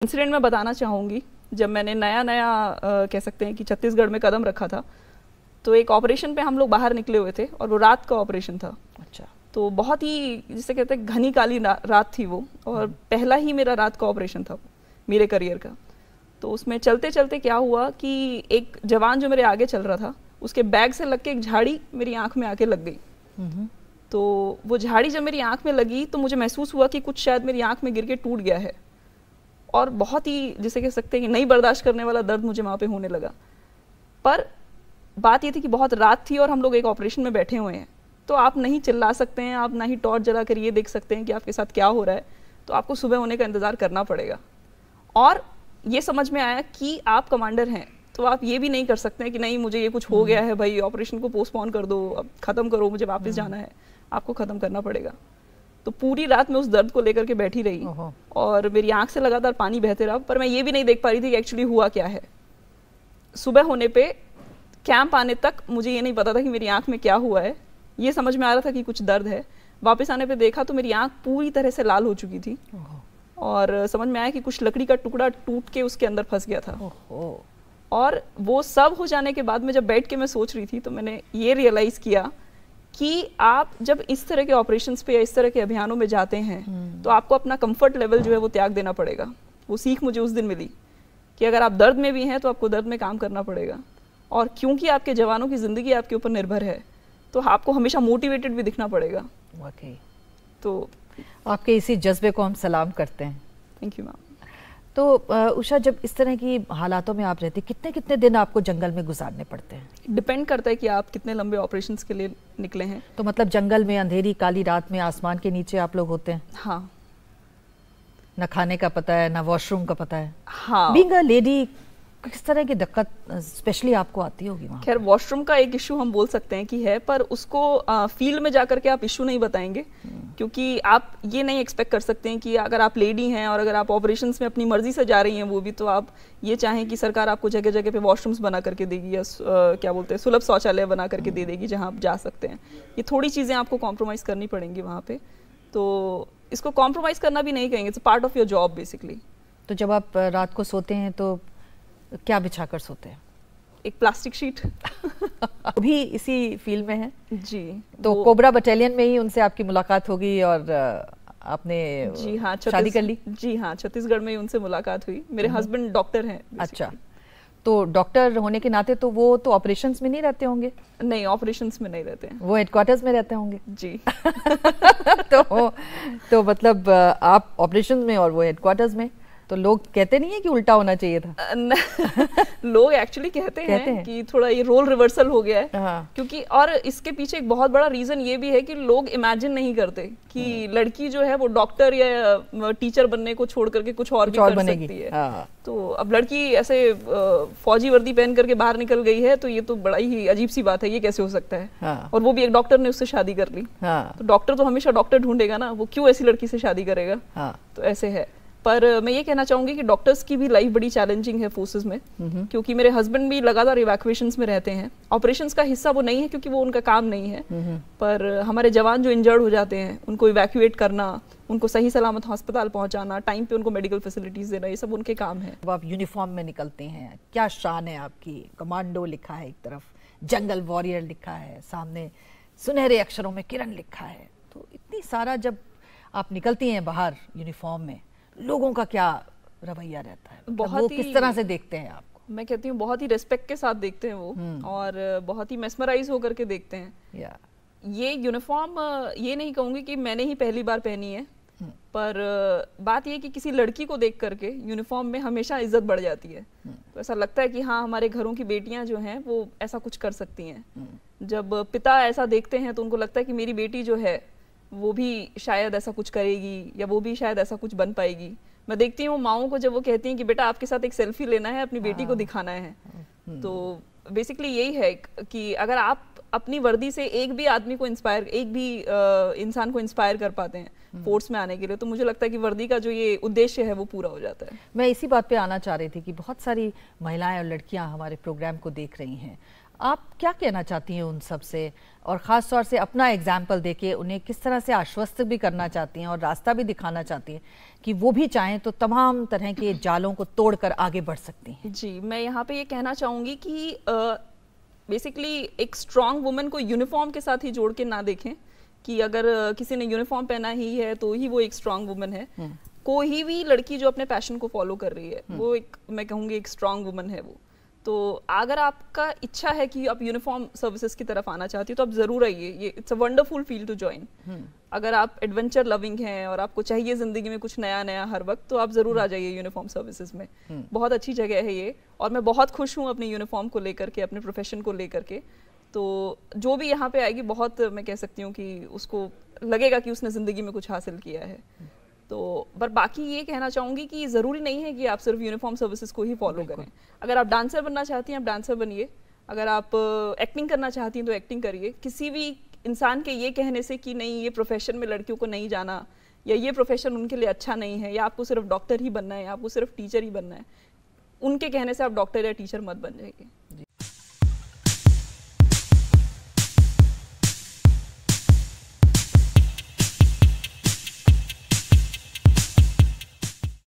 Incident मैं बताना चाहूँगी। जब मैंने नया नया कह सकते हैं कि छत्तीसगढ़ में कदम रखा था, तो एक ऑपरेशन पे हम लोग बाहर निकले हुए थे और वो रात का ऑपरेशन था। अच्छा। तो बहुत ही जिसे कहते हैं घनी काली रात थी वो, और पहला ही मेरा रात का ऑपरेशन था मेरे करियर का। तो उसमें चलते चलते क्या हुआ कि एक जवान जो मेरे आगे चल रहा था, उसके बैग से लग के एक झाड़ी मेरी आंख में आके लग गई। तो वो झाड़ी जब मेरी आंख में लगी तो मुझे महसूस हुआ कि कुछ शायद मेरी आंख में गिर के टूट गया है, और बहुत ही जिसे कह सकते हैं कि नहीं बर्दाश्त करने वाला दर्द मुझे वहाँ पे होने लगा। पर बात ये थी कि बहुत रात थी और हम लोग एक ऑपरेशन में बैठे हुए हैं, तो आप नहीं चिल्ला सकते हैं, आप ना ही टॉर्च जला कर ये देख सकते हैं कि आपके साथ क्या हो रहा है। तो आपको सुबह होने का इंतज़ार करना पड़ेगा। और ये समझ में आया कि आप कमांडर हैं, तो आप ये भी नहीं कर सकते हैं कि नहीं मुझे ये कुछ हो गया है भाई, ऑपरेशन को पोस्टपोन कर दो, अब ख़त्म करो, मुझे वापस जाना है। आपको ख़त्म करना पड़ेगा। तो पूरी रात मैं उस दर्द को लेकर के बैठी रही और मेरी आंख से लगातार पानी बहते रहा, पर मैं ये भी नहीं देख पा रही थी कि एक्चुअली हुआ क्या है। सुबह होने पे कैंप आने तक मुझे ये नहीं पता था कि मेरी आंख में क्या हुआ है। ये समझ में आ रहा था कि कुछ दर्द है। वापस आने पे देखा तो मेरी आंख पूरी तरह से लाल हो चुकी थी और समझ में आया कि कुछ लकड़ी का टुकड़ा टूट के उसके अंदर फंस गया था। और वो सब हो जाने के बाद में जब बैठ के मैं सोच रही थी, तो मैंने ये रियलाइज किया कि आप जब इस तरह के ऑपरेशंस पे या इस तरह के अभियानों में जाते हैं तो आपको अपना कंफर्ट लेवल जो है वो त्याग देना पड़ेगा। वो सीख मुझे उस दिन मिली कि अगर आप दर्द में भी हैं तो आपको दर्द में काम करना पड़ेगा, और क्योंकि आपके जवानों की ज़िंदगी आपके ऊपर निर्भर है तो आपको हमेशा मोटिवेटेड भी दिखना पड़ेगा। वाकई तो आपके इसी जज्बे को हम सलाम करते हैं। Thank you ma'am. तो उषा, जब इस तरह की हालातों में आप रहती, कितने कितने दिन आपको जंगल में गुजारने पड़ते हैं? डिपेंड करता है कि आप कितने लंबे ऑपरेशंस के लिए निकले हैं। तो मतलब जंगल में अंधेरी काली रात में आसमान के नीचे आप लोग होते हैं? हाँ। न खाने का पता है, न वॉशरूम का पता है। हाँ। बीइंग अ लेडी, किस तरह की दिक्कत स्पेशली आपको आती होगी वहाँ? खैर, वॉशरूम का एक इशू हम बोल सकते हैं कि है, पर उसको फील्ड में जाकर के आप इशू नहीं बताएंगे, क्योंकि आप ये नहीं एक्सपेक्ट कर सकते हैं कि अगर आप लेडी हैं और अगर आप ऑपरेशंस में अपनी मर्जी से जा रही हैं वो भी, तो आप ये चाहें कि सरकार आपको जगह जगह पे वॉशरूम्स बना करके देगी या क्या बोलते हैं सुलभ शौचालय बना करके दे देगी जहाँ आप जा सकते हैं। ये थोड़ी चीज़ें आपको कॉम्प्रोमाइज़ करनी पड़ेंगी वहाँ पे। तो इसको कॉम्प्रोमाइज़ करना भी नहीं कहेंगे, it's part of your job basically. तो जब आप रात को सोते हैं तो क्या बिछा कर सोते हैं? एक प्लास्टिक शीट। अभी इसी फील्ड में है जी। तो कोबरा बटालियन में ही उनसे आपकी मुलाकात होगी और आपने जी हाँ शादी कर ली? जी हाँ, छत्तीसगढ़ में ही उनसे मुलाकात हुई। मेरे हस्बैंड डॉक्टर हैं। अच्छा, तो डॉक्टर होने के नाते तो वो तो ऑपरेशंस में नहीं रहते होंगे? नहीं, ऑपरेशंस में नहीं रहते हैं। वो हेडक्वार्टर्स में रहते होंगे? जी। तो मतलब आप ऑपरेशंस में और वो हेडक्वार्टर्स में, तो लोग कहते नहीं है कि उल्टा होना चाहिए था? लोग एक्चुअली कहते हैं कि थोड़ा ये रोल रिवर्सल हो गया है। हाँ। क्योंकि और इसके पीछे एक बहुत बड़ा रीजन ये भी है कि लोग इमेजिन नहीं करते कि लड़की जो है वो डॉक्टर या टीचर बनने को छोड़ करके कुछ और भी कर सकती है। हाँ। तो अब लड़की ऐसे फौजी वर्दी पहन करके बाहर निकल गई है, तो ये तो बड़ा ही अजीब सी बात है, ये कैसे हो सकता है? हाँ। और वो भी एक डॉक्टर ने उससे शादी कर ली। हाँ। तो डॉक्टर तो हमेशा डॉक्टर ढूंढेगा ना, वो क्यों ऐसी लड़की से शादी करेगा? हाँ। तो ऐसे है। पर मैं ये कहना चाहूंगी कि डॉक्टर्स की भी लाइफ बड़ी चैलेंजिंग है फोर्सेस में, क्योंकि मेरे हस्बैंड भी लगातार इवैक्यूएशंस में रहते हैं। ऑपरेशंस का हिस्सा वो नहीं है क्योंकि वो उनका काम नहीं है, पर हमारे जवान जो इंजर्ड हो जाते हैं उनको इवैक्यूएट करना, उनको सही सलामत अस्पताल पहुंचाना, टाइम पे उनको मेडिकल फैसिलिटीज देना, ये सब उनके काम है। अब आप यूनिफॉर्म में निकलते हैं, क्या शान है आपकी? कमांडो लिखा है एक तरफ, जंगल वॉरियर लिखा है, सामने सुनहरे अक्षरों में किरण लिखा है। तो इतनी सारा जब आप निकलती हैं बाहर यूनिफॉर्म में, लोगों का क्या रवैया रहता है? वो किस तरह से देखते हैं आपको? मैं कहती हूँ बहुत ही रिस्पेक्ट के साथ देखते हैं वो, और बहुत ही मेस्मराइज होकर के देखते हैं। ये यूनिफॉर्म ये नहीं कहूँगी कि मैंने ही पहली बार पहनी है, पर बात ये कि किसी लड़की को देख करके यूनिफॉर्म में हमेशा इज्जत बढ़ जाती है। तो ऐसा लगता है कि हाँ, हमारे घरों की बेटियां जो हैं वो ऐसा कुछ कर सकती हैं। जब पिता ऐसा देखते हैं तो उनको लगता है कि मेरी बेटी जो है वो भी शायद ऐसा कुछ करेगी या वो भी शायद ऐसा कुछ बन पाएगी। मैं देखती हूँ माओं को जब वो कहती हैं कि बेटा आपके साथ एक सेल्फी लेना है, अपनी बेटी को दिखाना है। तो बेसिकली यही है कि अगर आप अपनी वर्दी से एक भी आदमी को इंस्पायर, एक भी इंसान को इंस्पायर कर पाते हैं फोर्स में आने के लिए, तो मुझे लगता है कि वर्दी का जो ये उद्देश्य है वो पूरा हो जाता है। मैं इसी बात पे आना चाह रही थी कि बहुत सारी महिलाएं और लड़कियां हमारे प्रोग्राम को देख रही हैं। आप क्या कहना चाहती हैं उन सब से, और ख़ास तौर से अपना एग्जाम्पल देके उन्हें किस तरह से आश्वस्त भी करना चाहती हैं और रास्ता भी दिखाना चाहती हैं कि वो भी चाहें तो तमाम तरह के जालों को तोड़कर आगे बढ़ सकती हैं? जी, मैं यहाँ पे ये कहना चाहूँगी कि बेसिकली एक स्ट्रॉन्ग वुमन को यूनिफॉर्म के साथ ही जोड़ के ना देखें कि अगर किसी ने यूनिफॉर्म पहना ही है तो ही वो एक स्ट्रॉन्ग वुमन है। कोई भी लड़की जो अपने पैशन को फॉलो कर रही है वो एक, मैं कहूँगी, एक स्ट्रॉन्ग वुमन है वो। तो अगर आपका इच्छा है कि आप यूनिफॉर्म सर्विसेज की तरफ आना चाहती हो तो आप जरूर आइए, ये it's a wonderful field to join. अगर आप एडवेंचर लविंग हैं और आपको चाहिए जिंदगी में कुछ नया नया हर वक्त, तो आप जरूर आ जाइए यूनिफॉर्म सर्विसेज में। बहुत अच्छी जगह है ये, और मैं बहुत खुश हूँ अपने यूनिफॉर्म को लेकर के, अपने प्रोफेशन को लेकर के। तो जो भी यहाँ पे आएगी, बहुत मैं कह सकती हूँ कि उसको लगेगा कि उसने जिंदगी में कुछ हासिल किया है। तो पर बाकी ये कहना चाहूँगी कि ज़रूरी नहीं है कि आप सिर्फ यूनिफॉर्म सर्विसेज को ही फॉलो करें। अगर आप डांसर बनना चाहती हैं, आप डांसर बनिए। अगर आप एक्टिंग करना चाहती हैं तो एक्टिंग करिए। किसी भी इंसान के ये कहने से कि नहीं, ये प्रोफेशन में लड़कियों को नहीं जाना, या ये प्रोफेशन उनके लिए अच्छा नहीं है, या आपको सिर्फ डॉक्टर ही बनना है, या आपको सिर्फ टीचर ही बनना है, उनके कहने से आप डॉक्टर या टीचर मत बन जाइए।